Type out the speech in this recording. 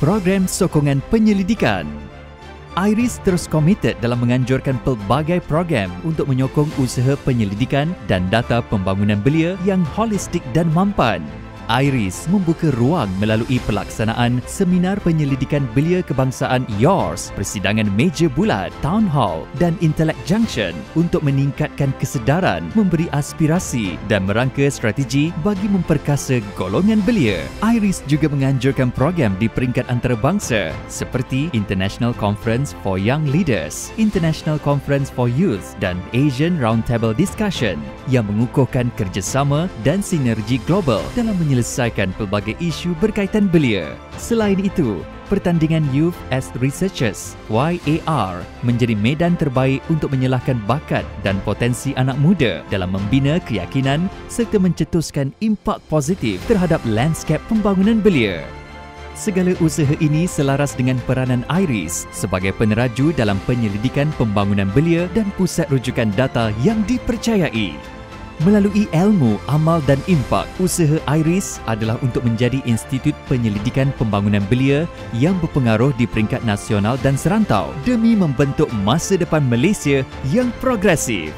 Program Sokongan Penyelidikan. IRIS terus komited dalam menganjurkan pelbagai program untuk menyokong usaha penyelidikan dan data pembangunan belia yang holistik dan mampan. IRIS membuka ruang melalui pelaksanaan Seminar Penyelidikan Belia Kebangsaan YORS, Persidangan Meja Bulat, Town Hall dan Intellect Junction untuk meningkatkan kesedaran, memberi aspirasi dan merangka strategi bagi memperkasa golongan belia. IRIS juga menganjurkan program di peringkat antarabangsa seperti International Conference for Young Leaders, International Conference for Youth dan Asian Roundtable Discussion yang mengukuhkan kerjasama dan sinergi global dalam menyelesaikan pelbagai isu berkaitan belia. Selain itu, pertandingan Youth as Researchers (YAR) menjadi medan terbaik untuk menyalahkan bakat dan potensi anak muda dalam membina keyakinan serta mencetuskan impak positif terhadap lanskap pembangunan belia. Segala usaha ini selaras dengan peranan IRIS sebagai peneraju dalam penyelidikan pembangunan belia dan pusat rujukan data yang dipercayai. Melalui ilmu, amal dan impak, usaha IRIS adalah untuk menjadi institut penyelidikan pembangunan belia yang berpengaruh di peringkat nasional dan serantau demi membentuk masa depan Malaysia yang progresif.